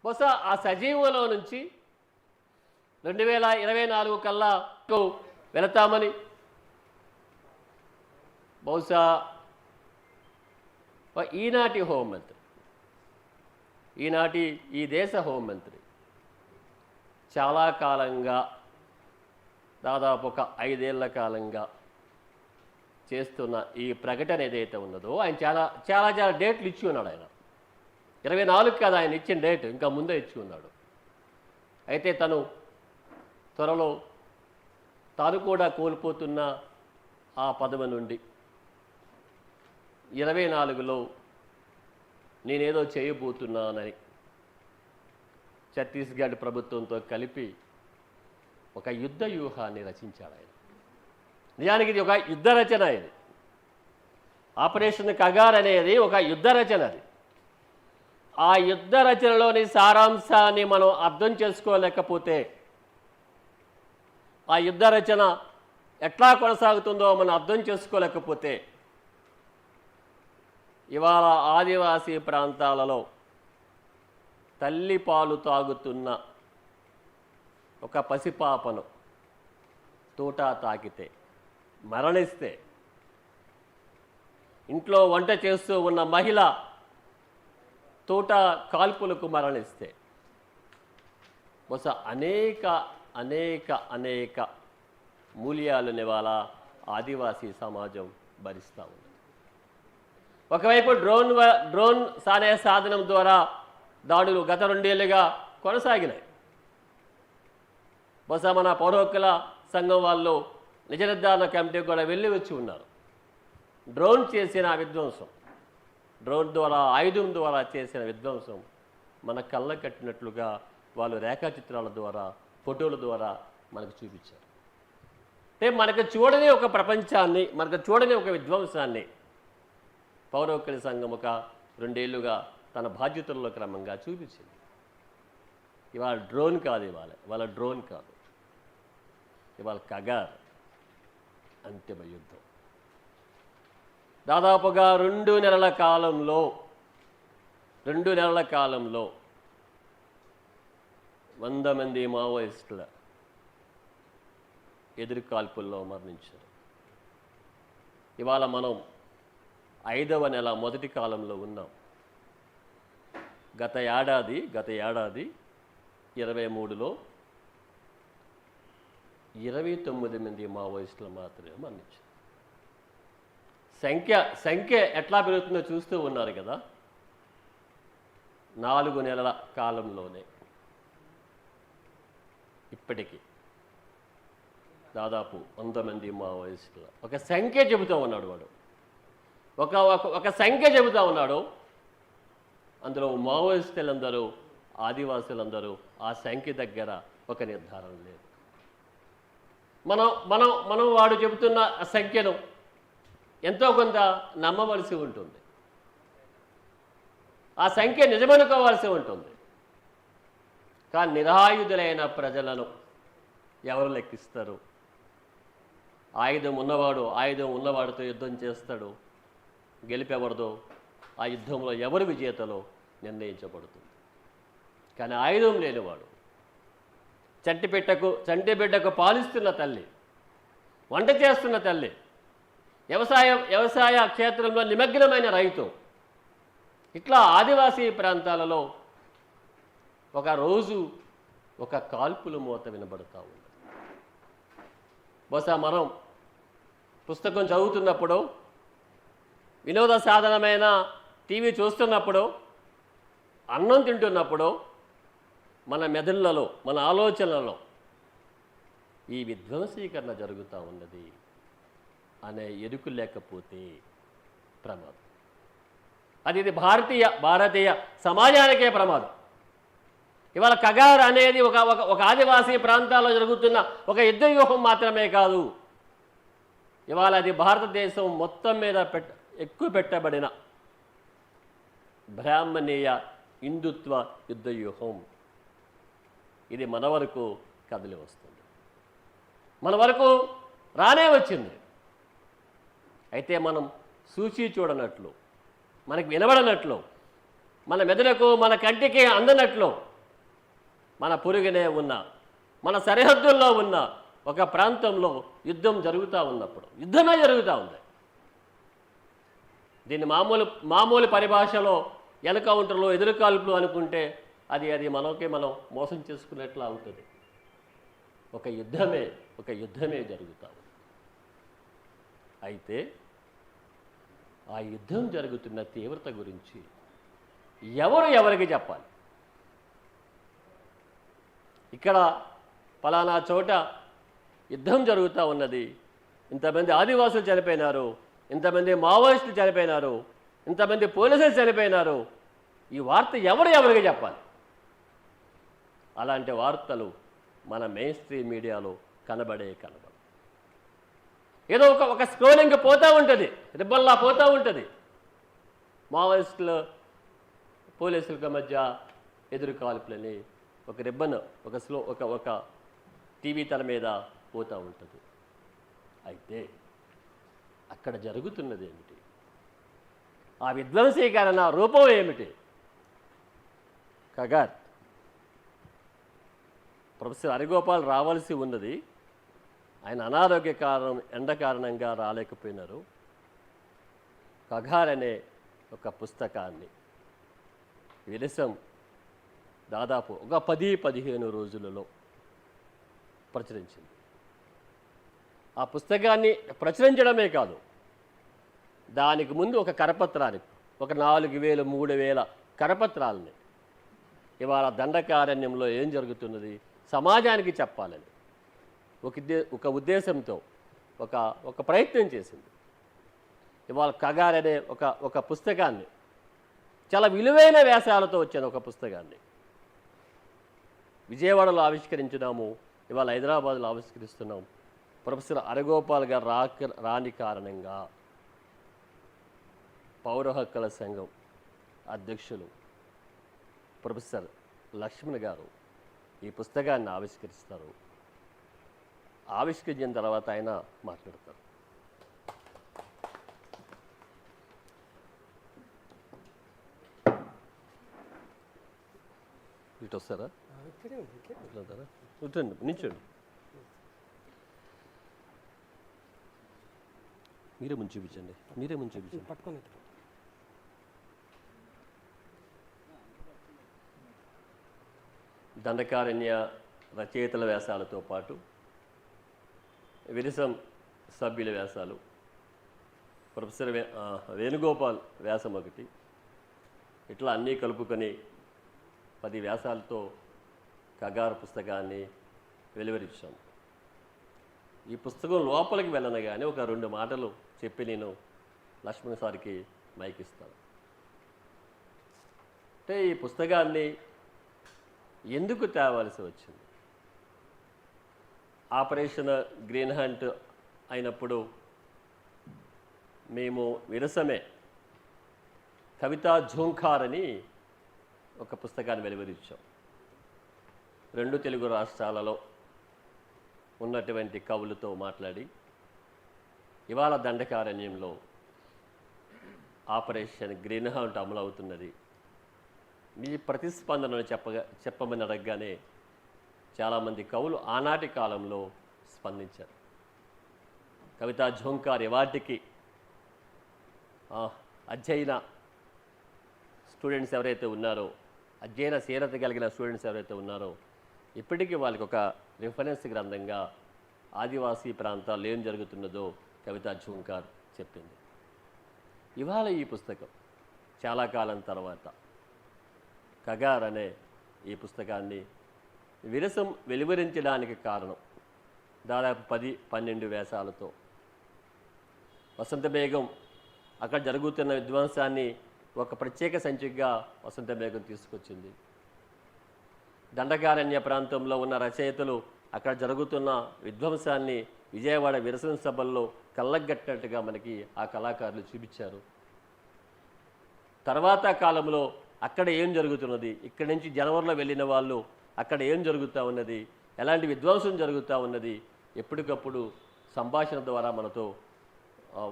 బహుశా ఆ సజీవంలో నుంచి 2024 కల్లా వెళతామని బహుశా ఈనాటి హోంమంత్రి, ఈనాటి ఈ దేశ హోంమంత్రి చాలా కాలంగా, దాదాపు ఒక 5 ఏళ్ల కాలంగా చేస్తున్న ఈ ప్రకటన ఏదైతే ఉన్నదో ఆయన చాలా చాలా చాలా డేట్లు ఇచ్చి ఉన్నాడు. ఆయన 24 కాదు ఆయన ఇచ్చిన డేట్, ఇంకా ముందే ఇచ్చి ఉన్నాడు. అయితే తను త్వరలో తాను కూడా కోల్పోతున్న ఆ పదవి నుండి 24లో నేనేదో చేయబోతున్నానని ఛత్తీస్గఢ్ ప్రభుత్వంతో కలిపి ఒక యుద్ధ వ్యూహాన్ని రచించాడు ఆయన. నిజానికి ఇది ఒక యుద్ధ రచన. ఇది ఆపరేషన్ కగార్ అనేది ఒక యుద్ధ రచన. అది ఆ యుద్ధ రచనలోని సారాంశాన్ని మనం అర్థం చేసుకోలేకపోతే, ఆ యుద్ధ రచన ఎట్లా కొనసాగుతుందో మనం అర్థం చేసుకోలేకపోతే, ఇవాళ ఆదివాసీ ప్రాంతాలలో తల్లి పాలు తాగుతున్న ఒక పసిపాపను తూటా తాకితే, మరణిస్తే, ఇంట్లో వంట చేస్తూ ఉన్న మహిళ తూటా కాల్పులకు మరణిస్తే, బహుశా అనేక అనేక అనేక మూల్యాలను ఇవాళ ఆదివాసీ సమాజం భరిస్తూ ఉంది. ఒకవైపు డ్రోన్ సానే సాధనం ద్వారా దాడులు గత 2 ఏళ్లుగా కొనసాగినాయి. బహుశా మన పౌర హక్కుల సంఘం వాళ్ళు నిజ నిర్ధారణ కమిటీ కూడా వెళ్ళి వచ్చి ఉన్నారు. డ్రోన్ చేసిన విధ్వంసం, డ్రోన్ ద్వారా, ఆయుధం ద్వారా చేసిన విధ్వంసం మన కళ్ళ కట్టినట్లుగా వాళ్ళు రేఖాచిత్రాల ద్వారా, ఫోటోల ద్వారా మనకు చూపించారు. అంటే మనకు చూడని ఒక ప్రపంచాన్ని, మనకు చూడని ఒక విధ్వంసాన్ని పౌర హక్కుల సంఘం ఒక 2 ఏళ్లుగా తన బాధ్యతల్లో క్రమంగా చూపించింది. ఇవాళ డ్రోన్ కాదు, ఇవాళ డ్రోన్ కాదు, ఇవాళ కగార్, అంతిమ యుద్ధం. దాదాపుగా 2 నెలల కాలంలో 100 మంది మావోయిస్టుల ఎదురుకాల్పుల్లో మరణించారు. ఇవాళ మనం 5వ నెల మొదటి కాలంలో ఉన్నాం. గత ఏడాది 23లో 29 మంది మావోయిస్టులు మాత్రమే మరణించారు. సంఖ్య ఎట్లా పెరుగుతుందో చూస్తూ ఉన్నారు కదా. 4 నెలల కాలంలోనే ఇప్పటికీ దాదాపు 100 మంది మావోయిస్టులు, ఒక సంఖ్య చెబుతూ ఉన్నాడు వాడు, ఒక సంఖ్య చెబుతూ ఉన్నాడు. అందులో మావోయిస్టులందరూ, ఆదివాసులందరూ ఆ సంఖ్య దగ్గర ఒక నిర్ధారణ లేదు. మనం వాడు చెబుతున్న సంఖ్యను ఎంతో కొంత నమ్మవలసి ఉంటుంది, ఆ సంఖ్య నిజమనుకోవాల్సి ఉంటుంది. కానీ నిరాయుధులైన ప్రజలను ఎవరు లెక్కిస్తారు? ఆయుధం ఉన్నవాడితో యుద్ధం చేస్తాడు. గెలిపెవరిదో, ఆ యుద్ధంలో ఎవరు విజేతలో నిర్ణయించబడుతుంది. కానీ ఆయుధం లేనివాడు, చంటి బిడ్డకు పాలిస్తున్న తల్లి, వంట చేస్తున్న తల్లి, వ్యవసాయ క్షేత్రంలో నిమగ్నమైన రైతు, ఇట్లా ఆదివాసీ ప్రాంతాలలో ఒకరోజు ఒక కాల్పుల మోత వినబడుతూ ఉంది. బహుశా మనం పుస్తకం చదువుతున్నప్పుడు, వినోద సాధనమైన టీవీ చూస్తున్నప్పుడు, అన్నం తింటున్నప్పుడు మన మెదళ్ళలో, మన ఆలోచనలలో ఈ విధ్వంసీకరణ జరుగుతూ ఉన్నది అనే ఎరుకు లేకపోతే ప్రమాదం. ఇది భారతీయ సమాజానికే ప్రమాదం. ఇవాళ కగార్ అనేది ఒక ఆదివాసీ ప్రాంతాల్లో జరుగుతున్న ఒక యుద్ధ వ్యూహం మాత్రమే కాదు. ఇవాళ అది భారతదేశం మొత్తం మీద ఎక్కువ పెట్టబడిన బ్రాహ్మణీయ హిందుత్వ యుద్ధ వ్యూహం. ఇది మన వరకు కదిలి వస్తుంది, మన వరకు రానే వచ్చింది. అయితే మనం సూచి చూడనట్లు, మనకు వినబడనట్లు, మన మెదడుకు, మన కంటికి అందనట్లు మన పొరుగునే ఉన్న మన సరిహద్దుల్లో ఉన్న ఒక ప్రాంతంలో యుద్ధం జరుగుతూ ఉన్నప్పుడు యుద్ధమే జరుగుతూ ఉంది. దీన్ని మామూలు పరిభాషలో ఎన్కౌంటర్లు ఎదురుకాల్పులు అనుకుంటే అది మనం మోసం చేసుకున్నట్లా అవుతుంది. ఒక యుద్ధమే జరుగుతూ ఉంది. అయితే ఆ యుద్ధం జరుగుతున్న తీవ్రత గురించి ఎవరికి చెప్పాలి? ఇక్కడ ఫలానా చోట యుద్ధం జరుగుతూ ఉన్నది, ఇంతమంది ఆదివాసులు చనిపోయినారు, ఇంతమంది మావోయిస్టులు చనిపోయినారు, ఇంతమంది పోలీసులు చనిపోయినారు, ఈ వార్త ఎవరికి చెప్పాలి? అలాంటి వార్తలు మన మెయిన్ స్ట్రీమ్ మీడియాలో కనబడవు. ఏదో ఒక స్క్రోలింగ్ పోతూ ఉంటుంది, రిబ్బన్లా పోతూ ఉంటుంది. మావోయిస్టులు పోలీసుల మధ్య ఎదురు కాల్పులని ఒక రిబ్బన్ ఒక టీవీ తల మీద పోతూ ఉంటుంది. అయితే అక్కడ జరుగుతున్నది ఏమిటి? ఆ విధ్వంసీకరణ రూపం ఏమిటి? కగార్ ప్రొఫెసర్ హరిగోపాల్ రావాల్సి ఉన్నది, ఆయన అనారోగ్య ఎండ కారణంగా రాలేకపోయినారు. కగార్ అనే ఒక పుస్తకాన్ని విరసం దాదాపు ఒక 10-15 రోజులలో ప్రచురించింది. ఆ పుస్తకాన్ని ప్రచురించడమే కాదు, దానికి ముందు ఒక కరపత్రానికి ఒక 4,000-3,000 కరపత్రాలని ఇవాళ దండకారణ్యంలో ఏం జరుగుతున్నది సమాజానికి చెప్పాలని ఒక ఉద్దేశంతో ఒక ప్రయత్నం చేసింది. ఇవాళ కగార్ అనే ఒక పుస్తకాన్ని, చాలా విలువైన వ్యాసాలతో వచ్చిన ఒక పుస్తకాన్ని విజయవాడలో ఆవిష్కరించినాము, ఇవాళ హైదరాబాద్లో ఆవిష్కరిస్తున్నాం. ప్రొఫెసర్ హరిగోపాల్ గారు రాని కారణంగా పౌర హక్కుల సంఘం అధ్యక్షులు ప్రొఫెసర్ లక్ష్మణ్ గారు ఈ పుస్తకాన్ని ఆవిష్కరిస్తారు. ఆవిష్కరించిన తర్వాత ఆయన మాట్లాడతారు. ఇటు వస్తారా? కూర్చోండి, నిల్చోండి. మీరే ముందు చూపించండి. దండకారణ్య రచయితల వ్యాసాలతో పాటు విరసం సభ్యుల వ్యాసాలు, ప్రొఫెసర్ వేణుగోపాల్ వ్యాసం ఒకటి, ఇట్లా అన్నీ కలుపుకొని 10 వ్యాసాలతో కగార్ పుస్తకాన్ని వెలువరించాం. ఈ పుస్తకం లోపలికి వెళ్ళనగానే ఒక 2 మాటలు చెప్పి నేను లక్ష్మణ్ సార్కి మైక్ ఇస్తాను. అంటే ఈ పుస్తకాన్ని ఎందుకు తేవాల్సి వచ్చింది? ఆపరేషన్ గ్రీన్ హంట్ అయినప్పుడు మేము విరసమే కవితా ఝోంకార్ అని ఒక పుస్తకాన్ని వెలువరించాం. 2 తెలుగు రాష్ట్రాలలో ఉన్నటువంటి కవులతో మాట్లాడి ఇవాళ దండకారణ్యంలో ఆపరేషన్ గ్రీన్ హంట్ అమలు అవుతున్నది, మీ ప్రతిస్పందనను చెప్పమని అడగగానే చాలామంది కవులు ఆనాటి కాలంలో స్పందించారు. కవితా ఝోంకార్ వాటికి అధ్యయన స్టూడెంట్స్ ఎవరైతే ఉన్నారో, అధ్యయన శీలత కలిగిన స్టూడెంట్స్ ఎవరైతే ఉన్నారో, ఇప్పటికీ వాళ్ళకి ఒక రిఫరెన్స్ గ్రంథంగా ఆదివాసీ ప్రాంతాల్లో ఏం జరుగుతున్నదో కవితా ఝోంకార్ చెప్పింది. ఇవాళ ఈ పుస్తకం చాలా కాలం తర్వాత కగార్ అనే ఈ పుస్తకాన్ని విరసం వెలువరించడానికి కారణం దాదాపు 10-12 వ్యాసాలతో వసంత బేగం అక్కడ జరుగుతున్న విధ్వంసాన్ని ఒక ప్రత్యేక సంచికగా వసంత బేగం తీసుకొచ్చింది. దండకారణ్య ప్రాంతంలో ఉన్న రచయితలు అక్కడ జరుగుతున్న విధ్వంసాన్ని విజయవాడ విరసన సభల్లో కళ్ళగట్టినట్టుగా మనకి ఆ కళాకారులు చూపించారు. తర్వాత కాలంలో అక్కడ ఏం జరుగుతున్నది, ఇక్కడి నుంచి జనవరిలో వెళ్ళిన వాళ్ళు అక్కడ ఏం జరుగుతూ ఉన్నది, ఎలాంటి విధ్వంసం జరుగుతూ ఉన్నది, ఎప్పటికప్పుడు సంభాషణ ద్వారా మనతో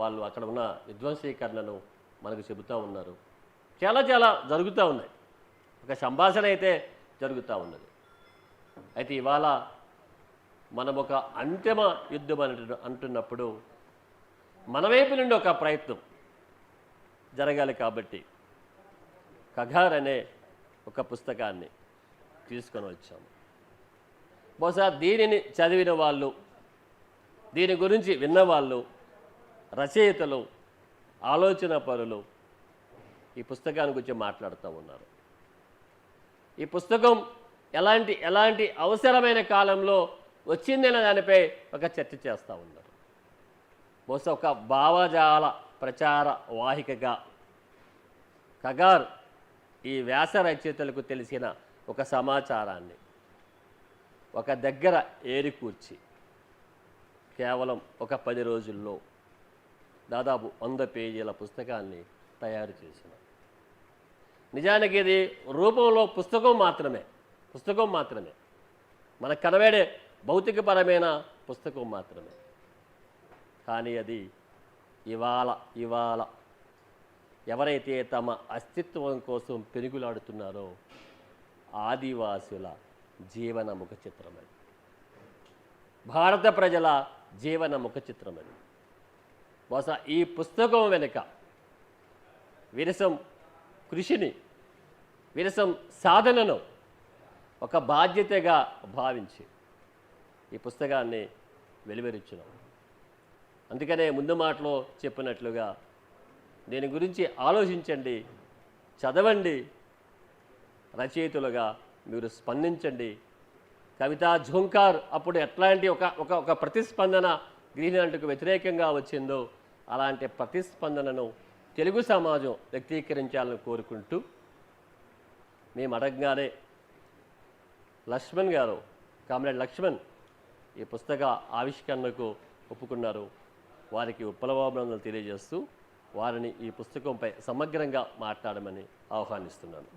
వాళ్ళు అక్కడ ఉన్న విధ్వంసీకరణను మనకు చెబుతూ ఉన్నారు. చాలా జరుగుతూ ఉన్నాయి. ఒక సంభాషణ అయితే జరుగుతూ ఉన్నది. అయితే ఇవాళ మనం ఒక అంతిమ యుద్ధం అంటున్నప్పుడు మన వైపు నుండి ఒక ప్రయత్నం జరగాలి. కాబట్టి కగార్ అనే ఒక పుస్తకాన్ని తీసుకొని వచ్చాము. బహుశా దీనిని చదివిన వాళ్ళు, దీని గురించి విన్నవాళ్ళు, రచయితలు, ఆలోచన పరులు ఈ పుస్తకాన్ని గురించి మాట్లాడుతూ ఉన్నారు. ఈ పుస్తకం ఎలాంటి అవసరమైన కాలంలో వచ్చిందనే దానిపై ఒక చర్చ చేస్తూ ఉన్నారు. బహుశా ఒక భావజాల ప్రచార వాహికగా కగార్ ఈ వ్యాస రచయితలకు తెలిసిన ఒక సమాచారాన్ని ఒక దగ్గర ఏరికూర్చి కేవలం ఒక 10 రోజుల్లో దాదాపు 100 పేజీల పుస్తకాన్ని తయారు చేసిన. నిజానికి ఇది రూపంలో పుస్తకం మాత్రమే, మనకు కనబడే భౌతికపరమైన పుస్తకం మాత్రమే. కానీ అది ఇవాళ ఎవరైతే తమ అస్తిత్వం కోసం పెనుగులాడుతున్నారో ఆదివాసుల జీవన ముఖ చిత్రమది, భారత ప్రజల జీవన ముఖ చిత్రమది. బహుశా ఈ పుస్తకం వెనుక విరసం కృషిని, విరసం సాధనను ఒక బాధ్యతగా భావించి ఈ పుస్తకాన్ని వెలువరించినాం. అందుకనే ముందు మాటలో చెప్పినట్లుగా దీని గురించి ఆలోచించండి, చదవండి, రచయితలుగా మీరు స్పందించండి. కవితా ఝోంకార్ అప్పుడు ఎట్లాంటి ఒక ప్రతిస్పందన గ్రీన్లాండ్కు వ్యతిరేకంగా వచ్చిందో అలాంటి ప్రతిస్పందనను తెలుగు సమాజం వ్యక్తీకరించాలని కోరుకుంటూ మేము అడగగానే లక్ష్మణ్ గారు, కామ్రేడ్ లక్ష్మణ్ ఈ పుస్తక ఆవిష్కరణకు ఒప్పుకున్నారు. వారికి ఉప్పలవాభినందనలు తెలియజేస్తూ వారిని ఈ పుస్తకంపై సమగ్రంగా మాట్లాడమని ఆహ్వానిస్తున్నాను.